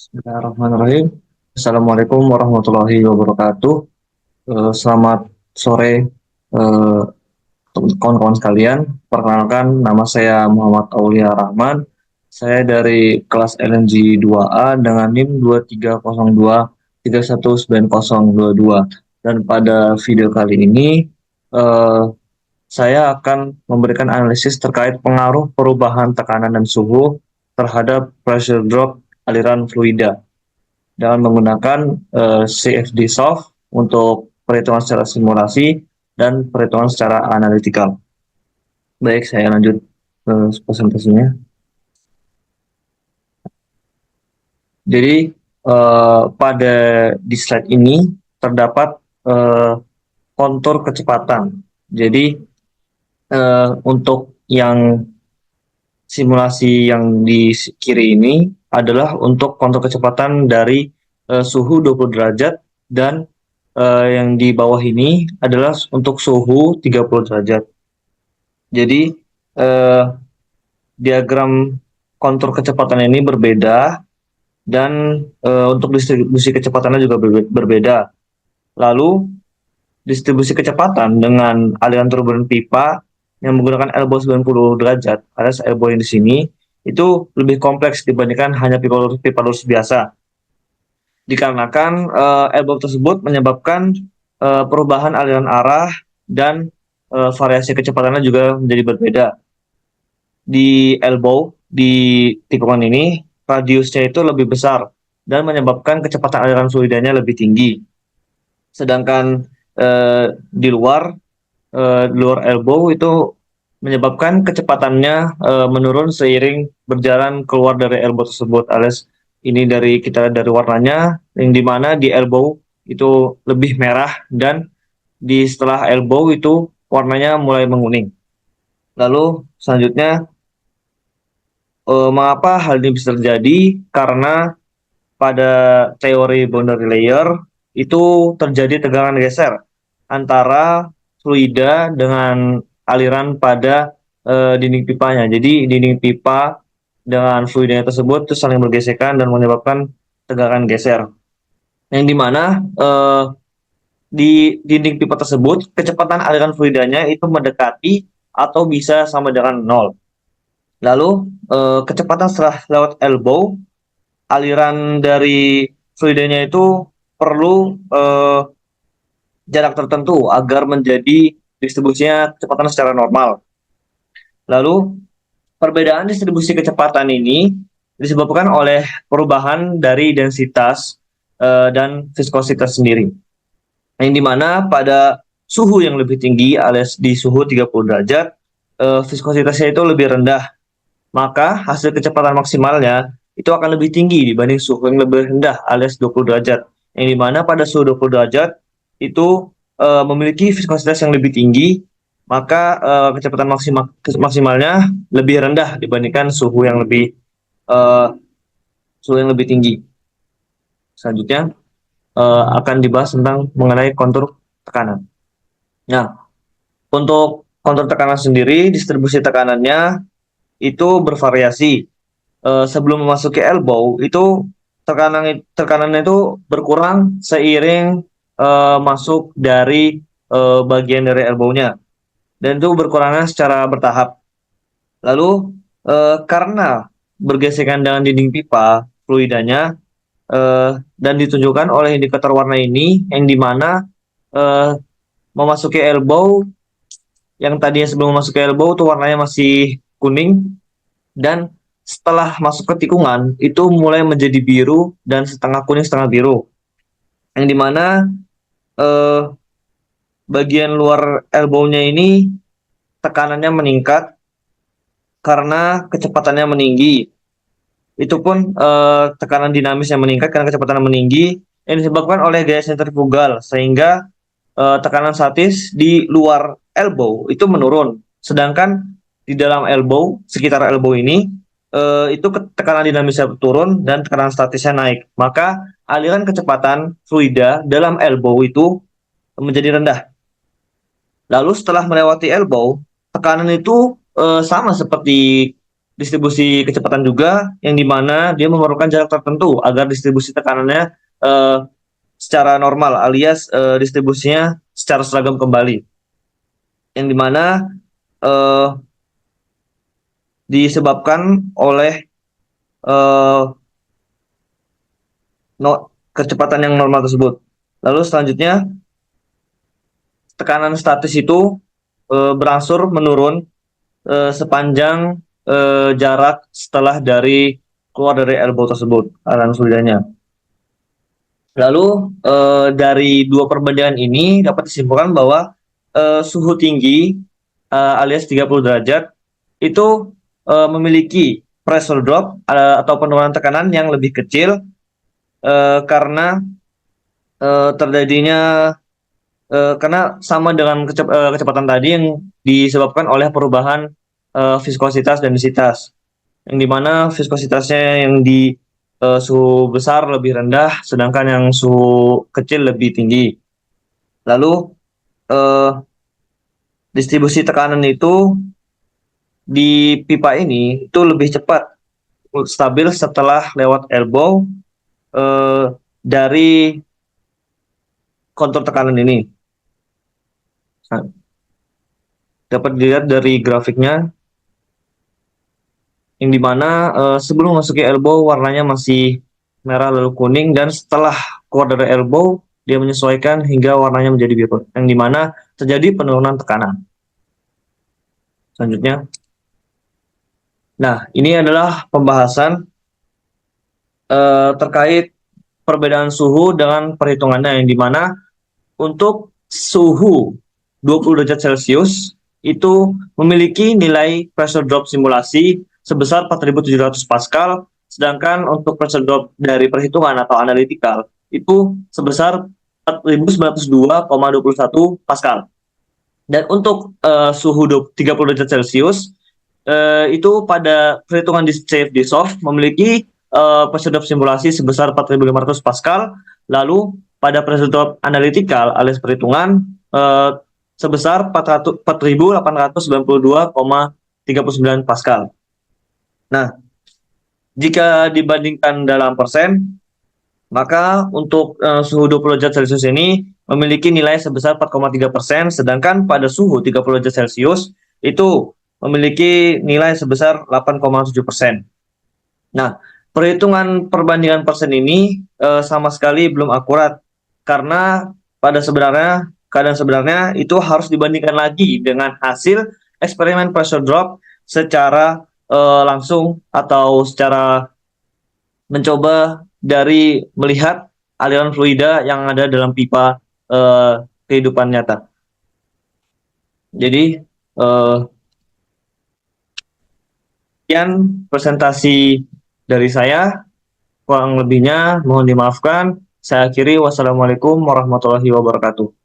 Bismillahirrahmanirrahim. Assalamualaikum warahmatullahi wabarakatuh. Selamat sore, eh, kawan-kawan sekalian. Perkenalkan, nama saya Muhammad Aulia Rahman. Saya dari kelas LNG 2A dengan NIM 2302319022. Dan pada video kali ini, eh, saya akan memberikan analisis terkait pengaruh perubahan tekanan dan suhu terhadap pressure drop aliran fluida dengan menggunakan CFD Soft untuk perhitungan secara simulasi dan perhitungan secara analitikal. Baik, saya lanjut ke presentasinya. Jadi pada di slide ini terdapat kontur kecepatan. Jadi untuk yang simulasi yang di kiri ini adalah untuk kontur kecepatan dari suhu 20 derajat dan yang di bawah ini adalah untuk suhu 30 derajat. Jadi diagram kontur kecepatan ini berbeda dan untuk distribusi kecepatannya juga berbeda. Lalu distribusi kecepatan dengan aliran turbulen pipa yang menggunakan elbow 90 derajat alias elbow yang di sini itu lebih kompleks dibandingkan hanya pipa lurus biasa. Dikarenakan elbow tersebut menyebabkan perubahan aliran arah dan variasi kecepatannya juga menjadi berbeda. Di elbow, di tikungan ini, radiusnya itu lebih besar dan menyebabkan kecepatan aliran fluidanya lebih tinggi. Sedangkan di luar elbow itu menyebabkan kecepatannya menurun seiring berjalan keluar dari elbow tersebut, alias ini dari warnanya, yang dimana di elbow itu lebih merah dan di setelah elbow itu warnanya mulai menguning. Lalu selanjutnya mengapa hal ini bisa terjadi? Karena pada teori boundary layer itu terjadi tegangan geser antara fluida dengan aliran pada dinding pipanya. Jadi dinding pipa dengan fluidanya tersebut itu saling bergesekan dan menyebabkan tegangan geser. Yang dimana di dinding pipa tersebut kecepatan aliran fluidanya itu mendekati atau bisa sama dengan nol. Lalu kecepatan setelah lewat elbow, aliran dari fluidanya itu perlu jarak tertentu agar menjadi distribusinya kecepatan secara normal. Lalu perbedaan distribusi kecepatan ini disebabkan oleh perubahan dari densitas dan viskositas sendiri. Yang dimana pada suhu yang lebih tinggi alias di suhu 30 derajat, viskositasnya itu lebih rendah. Maka hasil kecepatan maksimalnya itu akan lebih tinggi dibanding suhu yang lebih rendah alias 20 derajat. Yang dimana pada suhu 20 derajat itu memiliki viskositas yang lebih tinggi, maka kecepatan maksimalnya lebih rendah dibandingkan suhu yang lebih tinggi. Selanjutnya akan dibahas tentang mengenai kontur tekanan. Nah, untuk kontur tekanan sendiri, distribusi tekanannya itu bervariasi. Sebelum memasuki elbow itu tekanannya itu berkurang seiring masuk dari bagian dari elbow-nya, dan itu berkurangnya secara bertahap. Lalu karena bergesekan dengan dinding pipa fluidanya dan ditunjukkan oleh indikator warna ini, yang dimana memasuki elbow, yang tadinya sebelum memasuki elbow tuh warnanya masih kuning, dan setelah masuk ke tikungan itu mulai menjadi biru dan setengah kuning setengah biru, yang dimana bagian luar elbow-nya ini tekanannya meningkat karena kecepatannya meninggi. Itu pun tekanan dinamisnya meningkat karena kecepatannya meninggi, yang disebabkan oleh gaya sentrifugal, sehingga tekanan statis di luar elbow itu menurun, sedangkan di dalam elbow, sekitar elbow ini itu tekanan dinamisnya turun dan tekanan statisnya naik. Maka aliran kecepatan fluida dalam elbow itu menjadi rendah. Lalu setelah melewati elbow, tekanan itu sama seperti distribusi kecepatan juga, yang dimana dia memerlukan jarak tertentu agar distribusi tekanannya eh, secara normal, alias distribusinya secara seragam kembali, yang dimana eh, disebabkan oleh eh, kecepatan yang normal tersebut. Lalu selanjutnya, tekanan statis itu berangsur menurun sepanjang jarak setelah keluar dari elbow tersebut, aliran fluidanya. Lalu dari dua perbandingan ini dapat disimpulkan bahwa suhu tinggi alias 30 derajat itu memiliki pressure drop atau penurunan tekanan yang lebih kecil karena terjadinya karena sama dengan kecepatan tadi yang disebabkan oleh perubahan viskositas dan densitas, yang dimana viskositasnya yang di suhu besar lebih rendah, sedangkan yang suhu kecil lebih tinggi. Lalu distribusi tekanan itu di pipa ini itu lebih cepat stabil setelah lewat elbow dari kontur tekanan ini. Nah, dapat dilihat dari grafiknya, yang dimana sebelum masuki elbow warnanya masih merah lalu kuning, dan setelah keluar dari elbow dia menyesuaikan hingga warnanya menjadi biru, yang dimana terjadi penurunan tekanan. Selanjutnya, nah ini adalah pembahasan terkait perbedaan suhu dengan perhitungannya, yang dimana untuk suhu 20 derajat Celcius itu memiliki nilai pressure drop simulasi sebesar 4.700 Pascal, sedangkan untuk pressure drop dari perhitungan atau analytical itu sebesar 4.902,21 Pascal. Dan untuk suhu 30 derajat Celcius itu pada perhitungan di CFD Soft memiliki pressure drop simulasi sebesar 4.500 Pascal, lalu pada pressure drop analytical alias perhitungan sebesar 4.892,39 Pascal. Nah, jika dibandingkan dalam persen, maka untuk suhu 20 derajat Celcius ini memiliki nilai sebesar 4,3%, sedangkan pada suhu 30 derajat Celcius itu memiliki nilai sebesar 8,7%. Nah, perhitungan perbandingan persen ini sama sekali belum akurat, karena keadaan sebenarnya itu harus dibandingkan lagi dengan hasil eksperimen pressure drop secara langsung atau secara mencoba dari melihat aliran fluida yang ada dalam pipa kehidupan nyata. Jadi sekian presentasi dari saya, kurang lebihnya mohon dimaafkan. Saya akhiri, wassalamualaikum warahmatullahi wabarakatuh.